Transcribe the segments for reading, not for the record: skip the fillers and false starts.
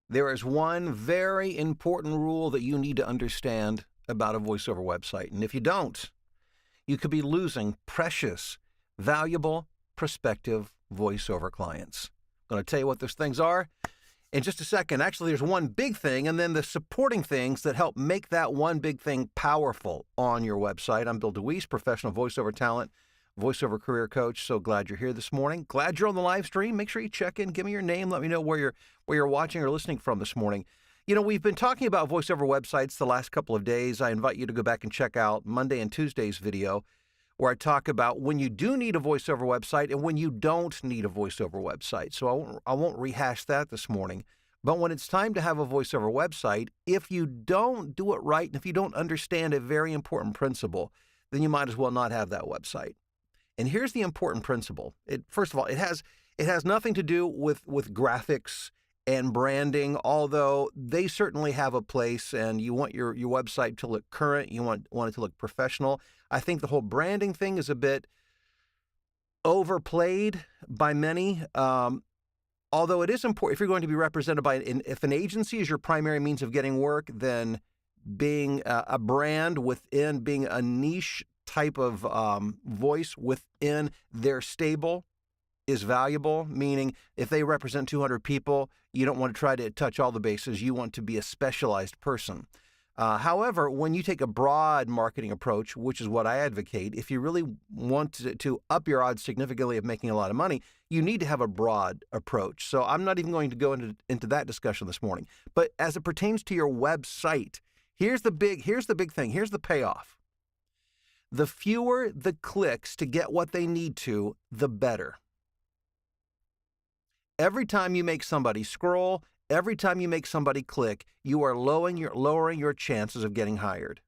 There is one very important rule that you need to understand about a voiceover website. And if you don't, you could be losing precious, valuable, prospective voiceover clients. I'm going to tell you what those things are in just a second. Actually, there's one big thing and then the supporting things that help make that one big thing powerful on your website. I'm Bill DeWeese, professional voiceover talent, voiceover career coach. So glad you're here this morning. Glad you're on the live stream. Make sure you check in. Give me your name. Let me know where you're watching or listening from this morning. You know, we've been talking about voiceover websites the last couple of days. I invite you to go back and check out Monday and Tuesday's video where I talk about when you do need a voiceover website and when you don't need a voiceover website. So I won't rehash that this morning. But when it's time to have a voiceover website, if you don't do it right and if you don't understand a very important principle, then you might as well not have that website. And here's the important principle. First of all, it has nothing to do with graphics and branding, although they certainly have a place, and you want your website to look current, you want it to look professional. I think the whole branding thing is a bit overplayed by many, although it is important. If you're going to be represented by, if an agency is your primary means of getting work, then being a brand within, being a niche type of voice within their stable is valuable, meaning if they represent 200 people, you don't want to try to touch all the bases. You want to be a specialized person. However, when you take a broad marketing approach, which is what I advocate, if you really want to up your odds significantly of making a lot of money, you need to have a broad approach. So I'm not even going to go into that discussion this morning. But as it pertains to your website, here's the big thing. Here's the payoff. The fewer the clicks to get what they need to, the better. Every time you make somebody scroll, every time you make somebody click, you are lowering your chances of getting hired.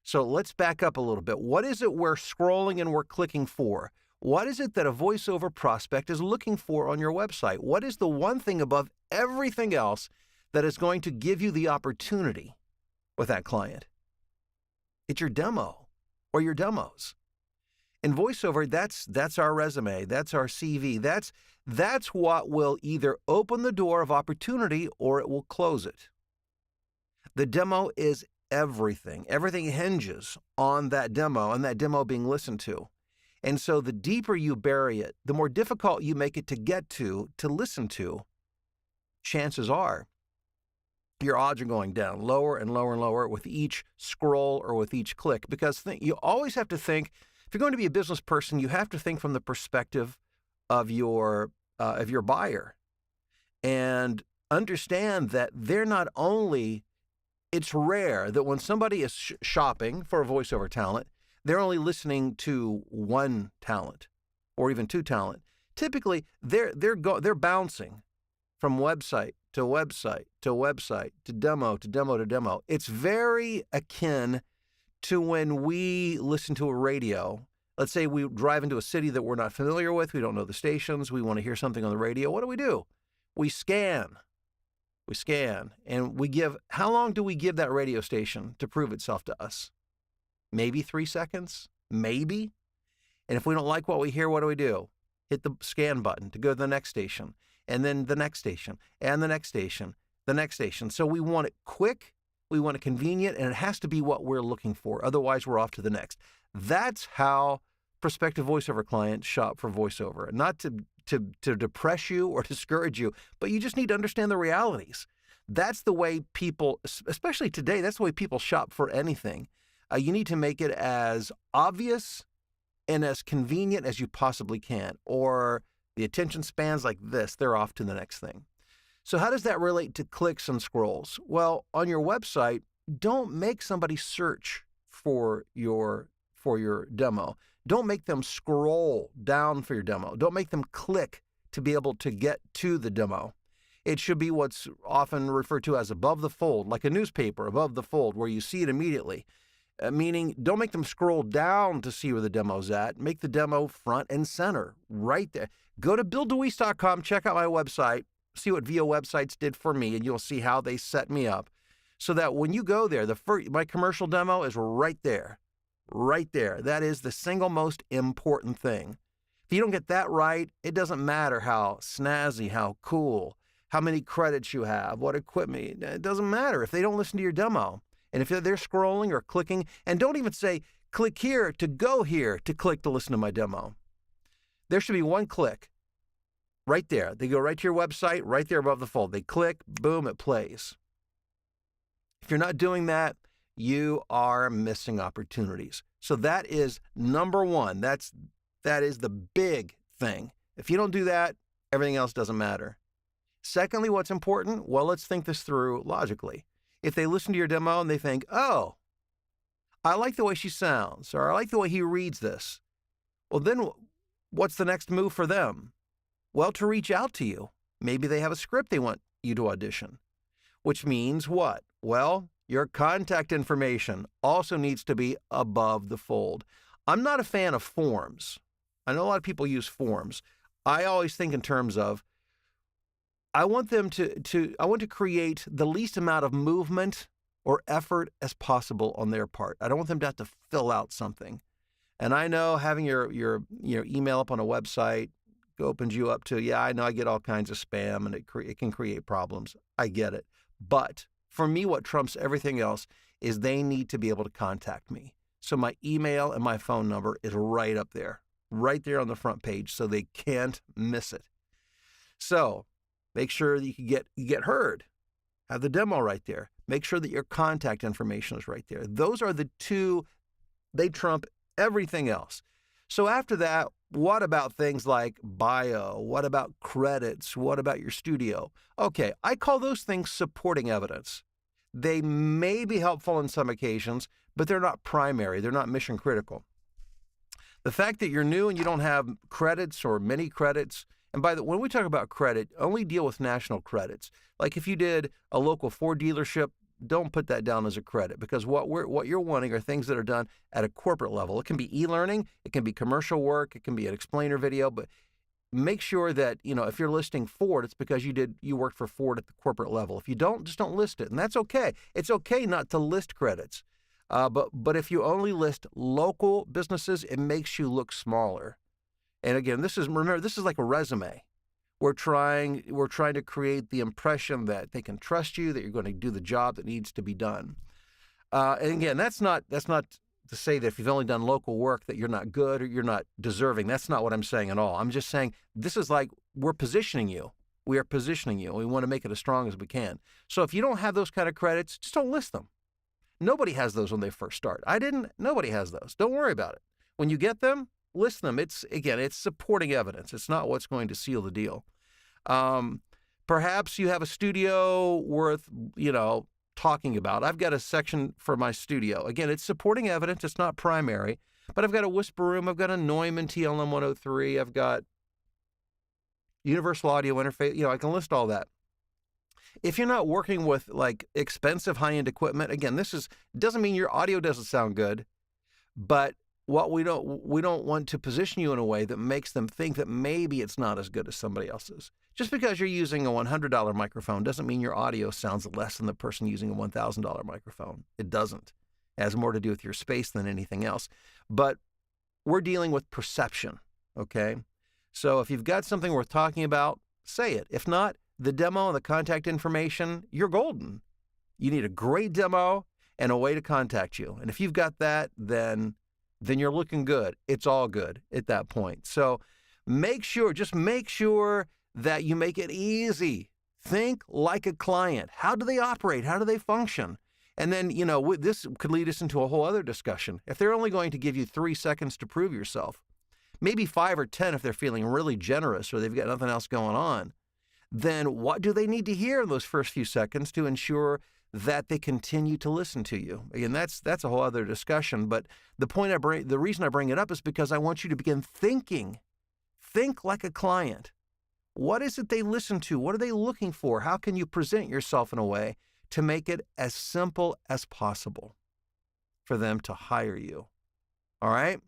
So let's back up a little bit. What is it we're scrolling and we're clicking for? What is it that a voiceover prospect is looking for on your website? What is the one thing above everything else that is going to give you the opportunity with that client? It's your demo or your demos. In voiceover, that's our resume, that's our CV, that's what will either open the door of opportunity or it will close it. The demo is everything. Everything hinges on that demo and that demo being listened to. And so the deeper you bury it, the more difficult you make it to get to listen to, chances are your odds are going down lower and lower and lower with each scroll or with each click. Because you always have to think, if you're going to be a business person, you have to think from the perspective of your buyer and understand that they're not only, it's rare that when somebody is shopping for a voiceover talent, they're only listening to one talent or even two talent. Typically, they're bouncing from website to website to website to demo to demo to demo. It's very akin to when we listen to a radio. Let's say we drive into a city that we're not familiar with. We don't know the stations. We want to hear something on the radio. What do? We scan. And we give, how long do we give that radio station to prove itself to us? Maybe 3 seconds, maybe. And if we don't like what we hear, what do? Hit the scan button to go to the next station, and then the next station, and the next station, the next station. So we want it quick, we want it convenient, and it has to be what we're looking for. Otherwise, we're off to the next. That's how prospective voiceover clients shop for voiceover. Not to depress you or discourage you, but you just need to understand the realities. That's the way people, especially today, that's the way people shop for anything. You need to make it as obvious and as convenient as you possibly can, or the attention spans like this, they're off to the next thing. So how does that relate to clicks and scrolls? Well, on your website, don't make somebody search for your demo. Don't make them scroll down for your demo. Don't make them click to be able to get to the demo. It should be what's often referred to as above the fold, like a newspaper above the fold, where you see it immediately. Meaning, don't make them scroll down to see where the demo's at. Make the demo front and center, right there. Go to BillDeWeese.com, check out my website, see what VO Websites did for me, and you'll see how they set me up. So that when you go there, my commercial demo is right there. Right there. That is the single most important thing. If you don't get that right, it doesn't matter how snazzy, how cool, how many credits you have, what equipment. It doesn't matter if they don't listen to your demo. And if they're scrolling or clicking, and don't even say, click here to go here to click to listen to my demo. There should be one click right there. They go right to your website, right there above the fold. They click, boom, it plays. If you're not doing that, you are missing opportunities. So that is number one. That is the big thing. If you don't do that, everything else doesn't matter. Secondly, what's important? Well, let's think this through logically. If they listen to your demo and they think, oh, I like the way she sounds, or I like the way he reads this, well, then what's the next move for them? Well, to reach out to you. Maybe they have a script they want you to audition, which means what? Well, your contact information also needs to be above the fold. I'm not a fan of forms. I know a lot of people use forms. I always think in terms of, I want them I want to create the least amount of movement or effort as possible on their part. I don't want them to have to fill out something. And I know having your email up on a website opens you up to, yeah, I know I get all kinds of spam and it can create problems. I get it. But for me, what trumps everything else is they need to be able to contact me. So my email and my phone number is right up there, right there on the front page, so they can't miss it. So make sure that you get heard. Have the demo right there. Make sure that your contact information is right there. Those are the two, they trump everything else. So after that, what about things like bio? What about credits? What about your studio? Okay, I call those things supporting evidence. They may be helpful in some occasions, but they're not primary. They're not mission critical. The fact that you're new and you don't have credits or many credits, and when we talk about credit, only deal with national credits. Like if you did a local Ford dealership, don't put that down as a credit, because what you're wanting are things that are done at a corporate level. It can be e-learning, it can be commercial work, it can be an explainer video, but make sure that, if you're listing Ford, it's because you worked for Ford at the corporate level. If you don't, just don't list it, and that's okay. It's okay not to list credits, but if you only list local businesses, it makes you look smaller. And again, this is like a resume. We're trying to create the impression that they can trust you, that you're going to do the job that needs to be done. And again, that's not to say that if you've only done local work that you're not good or you're not deserving. That's not what I'm saying at all. I'm just saying this is like we're positioning you. We are positioning you. We want to make it as strong as we can. So if you don't have those kind of credits, just don't list them. Nobody has those when they first start. I didn't. Nobody has those. Don't worry about it. When you get them, list them. It's supporting evidence. It's not what's going to seal the deal. Perhaps you have a studio worth, talking about. I've got a section for my studio. Again, it's supporting evidence. It's not primary, but I've got a Whisper Room. I've got a Neumann TLM 103. I've got Universal Audio Interface. I can list all that. If you're not working with like expensive high-end equipment, again, doesn't mean your audio doesn't sound good, but what we don't want to position you in a way that makes them think that maybe it's not as good as somebody else's. Just because you're using a $100 microphone doesn't mean your audio sounds less than the person using a $1,000 microphone. It doesn't. It has more to do with your space than anything else. But we're dealing with perception, okay? So if you've got something worth talking about, say it. If not, the demo and the contact information, you're golden. You need a great demo and a way to contact you. And if you've got that, then you're looking good. It's all good at that point. So make sure that you make it easy. Think like a client. How do they operate? How do they function? And then, this could lead us into a whole other discussion. If they're only going to give you 3 seconds to prove yourself, maybe 5 or 10 if they're feeling really generous or they've got nothing else going on, then what do they need to hear in those first few seconds to ensure that they continue to listen to you? Again, that's a whole other discussion. But the reason I bring it up is because I want you to begin thinking. Think like a client. What is it they listen to? What are they looking for? How can you present yourself in a way to make it as simple as possible for them to hire you? All right?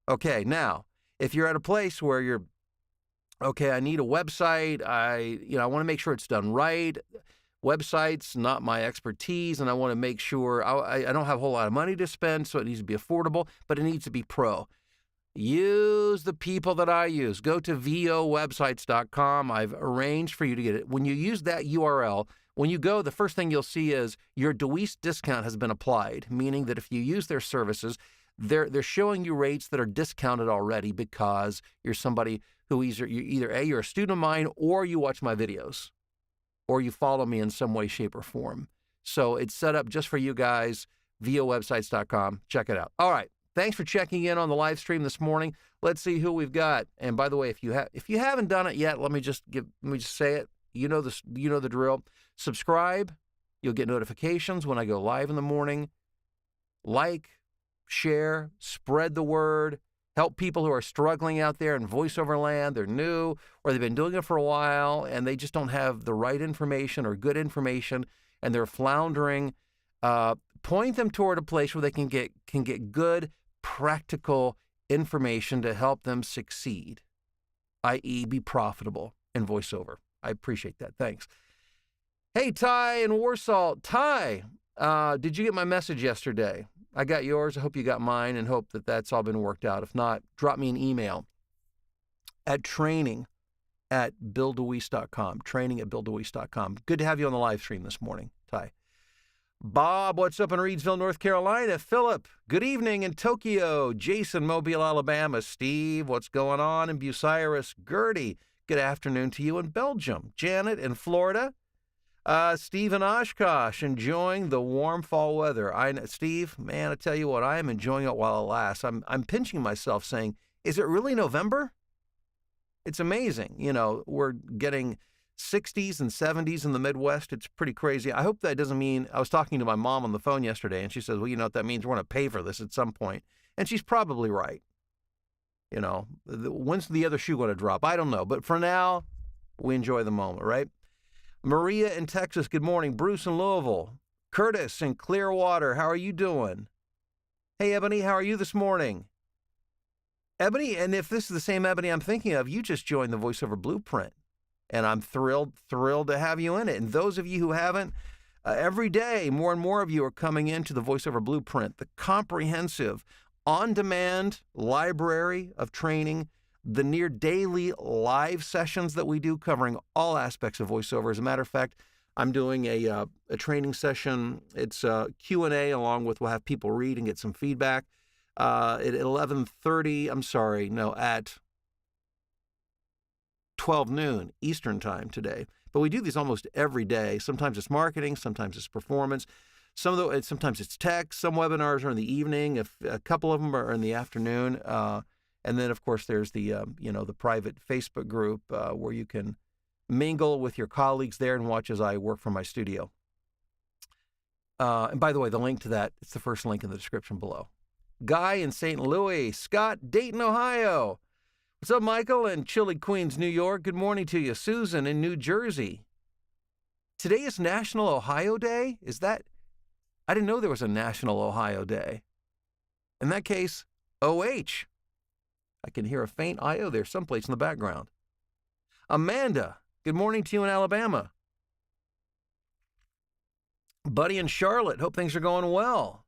Okay, now, if you're at a place where I need a website, I want to make sure it's done right. Websites, not my expertise, and I want to make sure I don't have a whole lot of money to spend, so it needs to be affordable, but it needs to be pro. Use the people that I use. Go to vowebsites.com. I've arranged for you to get it. When you use that URL, when you go, the first thing you'll see is your Deweese discount has been applied, meaning that if you use their services, they're showing you rates that are discounted already because you're somebody who you're a student of mine, or you watch my videos, or you follow me in some way, shape, or form. So it's set up just for you guys. vowebsites.com. Check it out. All right. Thanks for checking in on the live stream this morning. Let's see who we've got. And by the way, if you haven't done it yet, let me just say it. You know the drill. Subscribe. You'll get notifications when I go live in the morning. Like, share, spread the word. Help people who are struggling out there in voiceover land. They're new, or they've been doing it for a while, and they just don't have the right information or good information, and they're floundering. Point them toward a place where they can get good, practical information to help them succeed, i.e. be profitable in voiceover. I appreciate that. Thanks. Hey, Ty in Warsaw. Ty, did you get my message yesterday? I got yours. I hope you got mine, and hope that that's all been worked out. If not, drop me an email at training@BillDeweese.com. Training@BillDeweese.com. Good to have you on the live stream this morning, Ty. Bob, what's up in Reidsville, North Carolina? Philip, good evening in Tokyo. Jason, Mobile, Alabama. Steve, what's going on in Bucyrus? Gertie, good afternoon to you in Belgium. Janet in Florida. Steve in Oshkosh, enjoying the warm fall weather. Steve, man, I tell you what, I am enjoying it while it lasts. I'm pinching myself saying, is it really November? It's amazing. You know, we're getting 60s and 70s in the Midwest. It's pretty crazy. I hope that doesn't mean, I was talking to my mom on the phone yesterday, and she says, well, you know what that means? We're going to pay for this at some point. And she's probably right. You know, when's the other shoe going to drop? I don't know. But for now, we enjoy the moment, right? Maria in Texas, good morning. Bruce in Louisville. Curtis in Clearwater, how are you doing? Hey, Ebony, how are you this morning? Ebony, and if this is the same Ebony I'm thinking of, you just joined the VoiceOver Blueprint. And I'm thrilled to have you in it. And those of you who haven't, every day, more and more of you are coming into the VoiceOver Blueprint, the comprehensive, on-demand library of training, the near daily live sessions that we do covering all aspects of voiceover. As a matter of fact, I'm doing a training session. It's Q&A, along with we'll have people read and get some feedback at 11:30. At 12 noon Eastern time today. But we do these almost every day. Sometimes it's marketing, sometimes it's performance. Sometimes it's tech. Some webinars are in the evening. If a couple of them are in the afternoon. And then, of course, there's the the private Facebook group where you can mingle with your colleagues there and watch as I work from my studio. And by the way, the link to that, it's the first link in the description below. Guy in St. Louis. Scott, Dayton, Ohio. What's up, Michael in Chilly, Queens, New York? Good morning to you. Susan in New Jersey. Today is National Ohio Day? I didn't know there was a National Ohio Day. In that case, OH. I can hear a faint I-O there someplace in the background. Amanda, good morning to you in Alabama. Buddy in Charlotte, hope things are going well.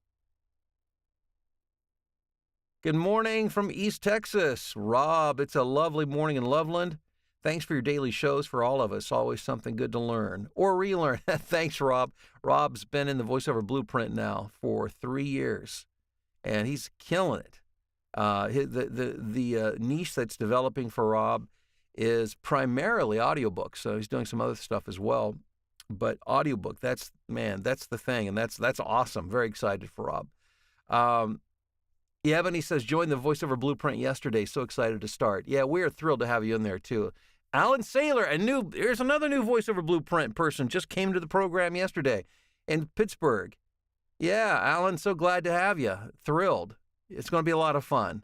Good morning from East Texas. Rob, it's a lovely morning in Loveland. Thanks for your daily shows for all of us. Always something good to learn or relearn. Thanks, Rob. Rob's been in the VoiceOver Blueprint now for 3 years, and he's killing it. The niche that's developing for Rob is primarily audiobooks. So he's doing some other stuff as well, but audiobook, that's the thing. And that's awesome. Very excited for Rob. Ebony says, joined the VoiceOver Blueprint yesterday. So excited to start. Yeah, we are thrilled to have you in there too. Alan Saylor, here's another new VoiceOver Blueprint person, just came to the program yesterday in Pittsburgh. Yeah, Alan, so glad to have you. Thrilled. It's going to be a lot of fun.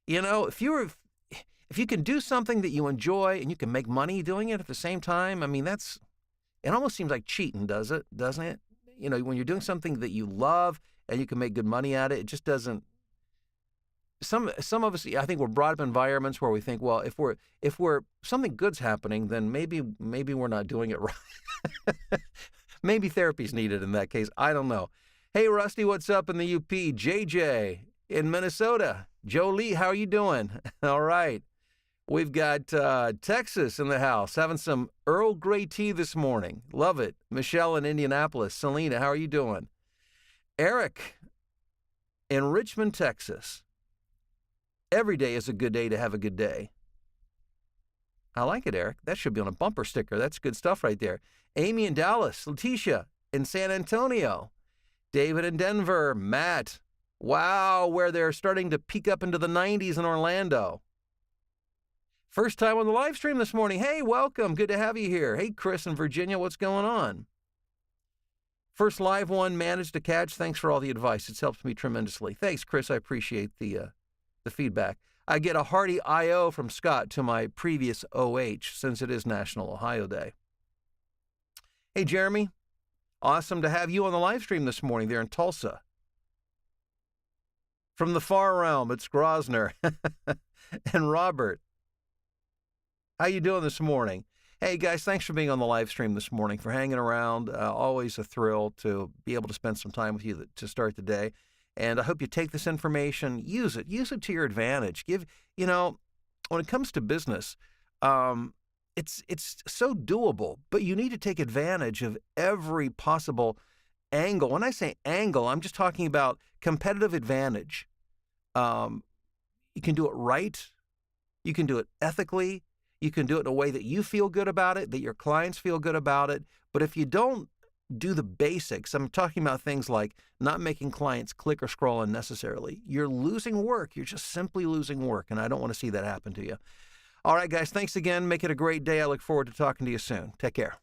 You know, if you can do something that you enjoy and you can make money doing it at the same time, I mean, it almost seems like cheating, doesn't it? You know, when you're doing something that you love and you can make good money at it, it just doesn't. Some of us, I think, we're brought up in environments where we think, well, if we're something good's happening, then maybe we're not doing it right. Maybe therapy's needed in that case. I don't know. Hey, Rusty, what's up in the UP? JJ in Minnesota. Joe Lee, how are you doing? All right. We've got Texas in the house having some Earl Grey tea this morning. Love it. Michelle in Indianapolis. Selena, how are you doing? Eric in Richmond, Texas. Every day is a good day to have a good day. I like it, Eric. That should be on a bumper sticker. That's good stuff right there. Amy in Dallas. Letitia in San Antonio. David in Denver. Matt. Wow, where they're starting to peak up into the 90s in Orlando. First time on the live stream this morning. Hey, welcome. Good to have you here. Hey, Chris in Virginia, what's going on? First live one, managed to catch. Thanks for all the advice. It's helped me tremendously. Thanks, Chris. I appreciate the feedback. I get a hearty I.O. from Scott to my previous OH since it is National Ohio Day. Hey, Jeremy. Awesome to have you on the live stream this morning there in Tulsa. From the far realm, it's Grosner and Robert. How you doing this morning? Hey, guys, thanks for being on the live stream this morning, for hanging around. Always a thrill to be able to spend some time with you to start the day. And I hope you take this information, use it to your advantage. When it comes to business, it's so doable, but you need to take advantage of every possible angle. When I say angle, I'm just talking about competitive advantage. You can do it right. You can do it ethically. You can do it in a way that you feel good about it, that your clients feel good about it. But if you don't do the basics, I'm talking about things like not making clients click or scroll unnecessarily, you're losing work. You're just simply losing work, and I don't want to see that happen to you. All right, guys, thanks again. Make it a great day. I look forward to talking to you soon. Take care.